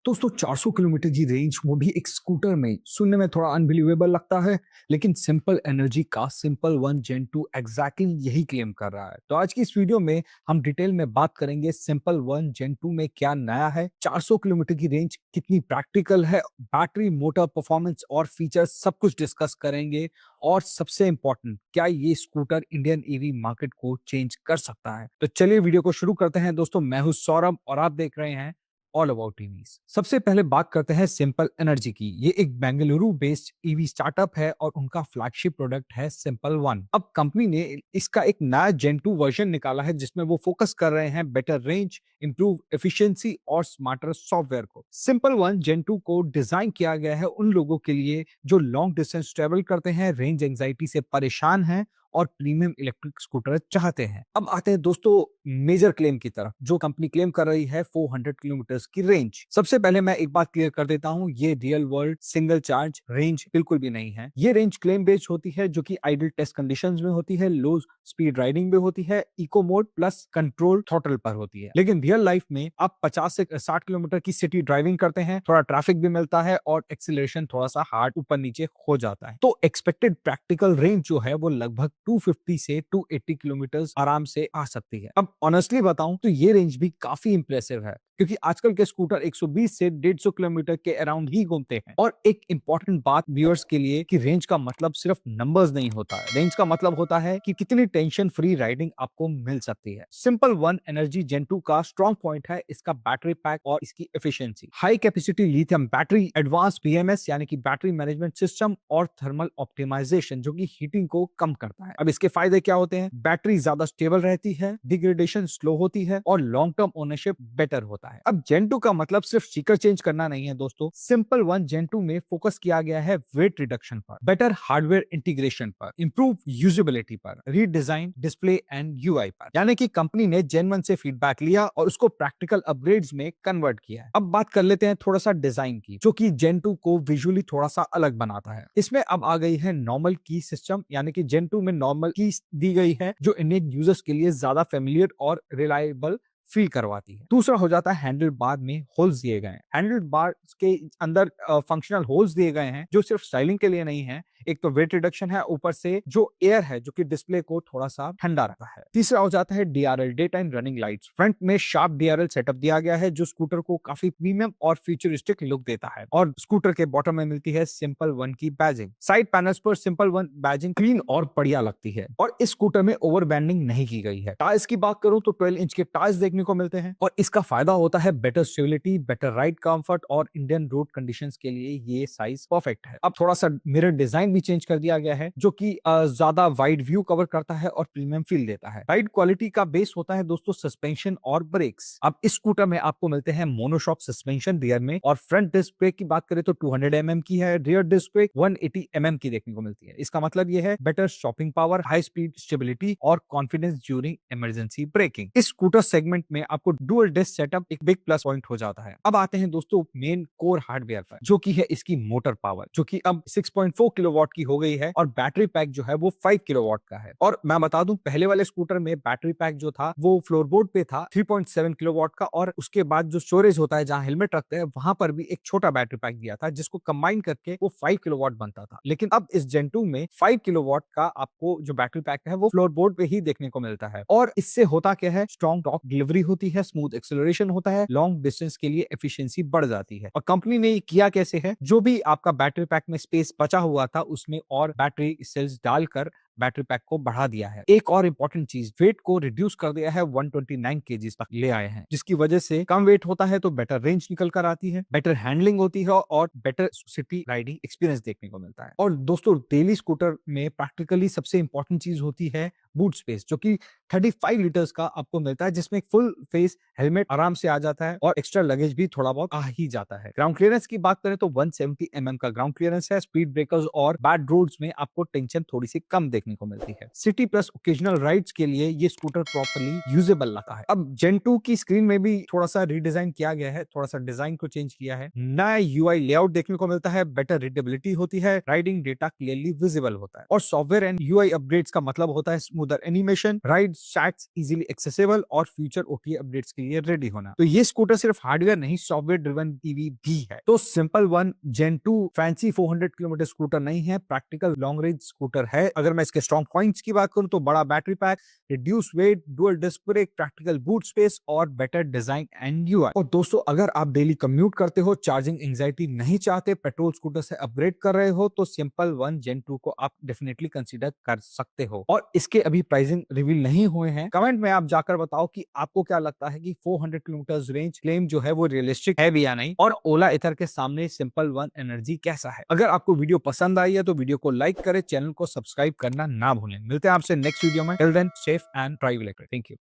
दोस्तों 400 किलोमीटर की रेंज वो भी एक स्कूटर में सुनने में थोड़ा अनबिलीवेबल लगता है। लेकिन सिंपल एनर्जी का सिंपल वन जेन 2 एग्जैक्टली यही क्लेम कर रहा है। तो आज की इस वीडियो में हम डिटेल में बात करेंगे सिंपल वन जेन 2 में क्या नया है, 400 किलोमीटर की रेंज कितनी प्रैक्टिकल है, बैटरी, मोटर, परफॉर्मेंस और फीचर्स सब कुछ डिस्कस करेंगे। और सबसे इंपॉर्टेंट, क्या ये स्कूटर इंडियन ईवी मार्केट को चेंज कर सकता है। तो चलिए वीडियो को शुरू करते हैं। दोस्तों मैं हूं सौरभ और आप देख रहे हैं ऑल अबाउट ईवीज। सबसे पहले बात करते हैं सिंपल एनर्जी की। ये एक बेंगलुरु बेस्ड ईवी स्टार्टअप है और उनका फ्लैगशिप प्रोडक्ट है सिंपल वन। अब कंपनी ने इसका एक नया जेन 2 वर्जन निकाला है जिसमें वो फोकस कर रहे हैं बेटर रेंज, इंप्रूव एफिशिएंसी और स्मार्टर सॉफ्टवेयर को। सिंपल वन जेन 2 को डिजाइन किया गया है उन लोगों के लिए जो लॉन्ग डिस्टेंस ट्रेवल करते हैं, रेंज एंजाइटी से परेशान हैं और प्रीमियम इलेक्ट्रिक स्कूटर चाहते हैं। अब आते हैं दोस्तों मेजर क्लेम की तरफ। जो कंपनी क्लेम कर रही है 400 किलोमीटर की रेंज। सबसे पहले मैं एक बात क्लियर कर देता हूं, ये real world single charge range बिल्कुल भी नहीं है। ये रेंज क्लेम बेस्ड होती है जो कि आइडल टेस्ट कंडीशंस में होती है, लो स्पीड राइडिंग में होती है, eco mode plus control throttle पर होती है। लेकिन रियल लाइफ में आप 50 से 60 किलोमीटर की सिटी ड्राइविंग करते हैं, थोड़ा ट्रैफिक भी मिलता है और एक्सीलरेशन थोड़ा सा हार्ड ऊपर नीचे हो जाता है। तो एक्सपेक्टेड प्रैक्टिकल रेंज जो है वो लगभग 250 से 280 किलोमीटर आराम से आ सकती है। अब ऑनेस्टली बताऊं तो ये रेंज भी काफी इंप्रेसिव है क्योंकि आजकल के स्कूटर 120 से 150 किलोमीटर के अराउंड ही घूमते हैं। और एक इंपॉर्टेंट बात व्यूअर्स के लिए कि रेंज का मतलब सिर्फ नंबर्स नहीं होता है। रेंज का मतलब होता है कि कितनी टेंशन फ्री राइडिंग आपको मिल सकती है। सिंपल वन एनर्जी जेन 2 का स्ट्रॉन्ग पॉइंट है इसका बैटरी पैक और इसकी efficiency. High capacity lithium battery, advance BMS यानी कि बैटरी मैनेजमेंट सिस्टम और थर्मल ऑप्टिमाइजेशन जो कि हीटिंग को कम करता है। अब इसके फायदे क्या होते हैं? बैटरी ज्यादा स्टेबल रहती है, डिग्रेडेशन स्लो होती है और लॉन्ग टर्म ओनरशिप बेटर होता है। अब जेन 2 का मतलब सिर्फ स्टिकर चेंज करना नहीं है दोस्तों। सिंपल वन जेन 2 में फोकस किया गया है वेट रिडक्शन पर, बेटर हार्डवेयर इंटीग्रेशन पर, इंप्रूव यूजेबिलिटी पर, रीडिजाइन डिस्प्ले एंड यूआई पर। यानी कि कंपनी ने जेन 1 से फीडबैक लिया और उसको प्रैक्टिकल अपग्रेड्स में कन्वर्ट किया है। अब बात कर लेते हैं थोड़ा सा डिजाइन की, जो कि जेन 2 को विजुअली थोड़ा सा अलग बनाता है। इसमें अब आ गई है नॉर्मल की सिस्टम, यानी कि जेन 2 में नॉर्मल की दी गई है जो इंडियन यूजर्स के लिए ज्यादा फेमिलियर और रिलायबल फील करवाती है। दूसरा हो जाता है हैंडल बार में होल्स दिए गए हैं। हैंडल बार के अंदर फंक्शनल होल्स दिए गए हैं जो सिर्फ स्टाइलिंग के लिए नहीं है। एक तो वेट रिडक्शन है, ऊपर से जो एयर है जो कि डिस्प्ले को थोड़ा सा ठंडा रखता है। तीसरा हो जाता है DRL, day time running lights. Front में शार्प डीआरएल सेटअप दिया गया है जो स्कूटर को काफी प्रीमियम और फ्यूचरिस्टिक लुक देता है। और स्कूटर के बॉटम में मिलती है सिंपल वन की बैजिंग। साइड पैनल्स पर सिंपल वन बैजिंग क्लीन और बढ़िया लगती है। और इस स्कूटर में ओवर बैंडिंग नहीं की गई है। टायर्स की बात करूं तो 12 इंच के टायर्स देखने को मिलते हैं और इसका फायदा होता है better stability, better ride comfort और इंडियन रोड कंडीशंस के लिए ये साइज परफेक्ट है। अब थोड़ा सा मिरर डिजाइन भी चेंज कर दिया गया है जो कि ज्यादा वाइड व्यू कवर करता है और प्रीमियम फील देता है। राइड क्वालिटी का बेस होता है दोस्तों सस्पेंशन और ब्रेक्स। अब इस स्कूटर में आपको मिलते हैं मोनोशॉक सस्पेंशन रियर में, और फ्रंट डिस्क ब्रेक की बात करें तो 200 mm की है, रियर डिस्क ब्रेक 180 mm की देखने को मिलती है। इसका मतलब ये है better shopping power, high speed stability और कॉन्फिडेंस ड्यूरिंग इमरजेंसी ब्रेकिंग। इस स्कूटर सेगमेंट में आपको डुअल डिस्क सेटअप एक बिग प्लस पॉइंट हो जाता है। अब आते हैं दोस्तों मेन कोर हार्डवेयर पर, जो की है इसकी मोटर पावर, जो कि अब 6.4 किलोवाट की हो गई है और बैटरी पैक जो है वो 5 किलोवाट का है। और मैं बता दूं पहले वाले स्कूटर में बैटरी पैक जो था वो फ्लोरबोर्ड पे था 3.7 किलोवाट का, और उसके बाद जो स्टोरेज होता है जहां हेलमेट रखते हैं वहां पर भी एक छोटा बैटरी पैक दिया था जिसको कंबाइन करके वो 5 किलोवाट बनता था। लेकिन अब इस जेन 2 में 5 किलोवाट का आपको जो बैटरी पैक है वो फ्लोरबोर्ड पे ही देखने को मिलता है। और इससे होता क्या है, स्ट्रॉन्ग टॉर्क डिलीवरी होती है, स्मूथ एक्सेलरेशन होता है, लॉन्ग डिस्टेंस के लिए एफिशिएंसी बढ़ जाती है। और कंपनी ने ये किया कैसे है, जो भी आपका बैटरी पैक में स्पेस बचा हुआ था उसमें और बैटरी सेल्स डालकर बैटरी पैक को बढ़ा दिया है। एक और इंपॉर्टेंट चीज, वेट को रिड्यूस कर दिया है, 129 केजीज तक ले आए हैं, जिसकी वजह से कम वेट होता है तो बेटर रेंज निकल कर आती है, बेटर हैंडलिंग होती है और बेटर सिटी राइडिंग एक्सपीरियंस देखने को मिलता है। और दोस्तों डेली स्कूटर में प्रैक्टिकली सबसे इंपॉर्टेंट चीज होती है बूट स्पेस, जो कि 35 लीटर्स का आपको मिलता है, जिसमें फुल फेस हेलमेट आराम से आ जाता है और एक्स्ट्रा लगेज भी थोड़ा बहुत आ ही जाता है। ग्राउंड क्लियरेंस की बात करें तो 170 mm का ग्राउंड क्लियरेंस है। स्पीड ब्रेकर्स और बैड रोड्स में आपको टेंशन थोड़ी सी कम देखने को मिलती है। सिटी प्लस ओकेजनल राइड्स के लिए ये स्कूटर प्रॉपर्ली यूजेबल लगा है। अब जेन 2 की स्क्रीन में भी थोड़ा सा रीडिजाइन किया गया है, थोड़ा सा डिजाइन को चेंज किया है, नया यूआई लेआउट देखने को मिलता है, बेटर रीडेबिलिटी होती है, राइडिंग डेटा क्लियरली विजिबल होता है। और सॉफ्टवेयर एंड यूआई अपग्रेड्स का मतलब होता है smoother animation, ride chats easily accessible और फ्यूचर ओटीए अपडेट्स के लिए रेडी होना। तो ये स्कूटर सिर्फ हार्डवेयर नहीं, सॉफ्टवेयर ड्रिवन ईवी भी है। तो सिंपल वन जेन 2 फैंसी 400 किलोमीटर स्कूटर नहीं है, प्रैक्टिकल लॉन्ग रेंज स्कूटर है। अगर मैं इसके स्ट्रॉन्ग पॉइंट्स की बात करूं तो बड़ा battery pack, reduce weight, dual disc brake, practical boot space और बेटर डिजाइन एंड यूआई। और दोस्तों, अगर आप डेली कम्यूट करते हो, चार्जिंग एंजाइटी नहीं चाहते, पेट्रोल स्कूटर से अपग्रेड कर रहे हो, तो सिंपल वन जेन 2 को आप डेफिनेटली कंसीडर कर सकते हो। और इसके अभी प्राइसिंग रिवील नहीं हुए हैं। कमेंट में आप जाकर बताओ कि आपको क्या लगता है कि 400 किलोमीटर रेंज क्लेम जो है वो रियलिस्टिक है भी या नहीं, और ओला इथर के सामने सिंपल वन एनर्जी कैसा है। अगर आपको वीडियो पसंद आई है तो वीडियो को लाइक करें, चैनल को सब्सक्राइब करना ना भूलें। मिलते हैं आपसे नेक्स्ट वीडियो में। Till then, safe and drive electric. Thank you.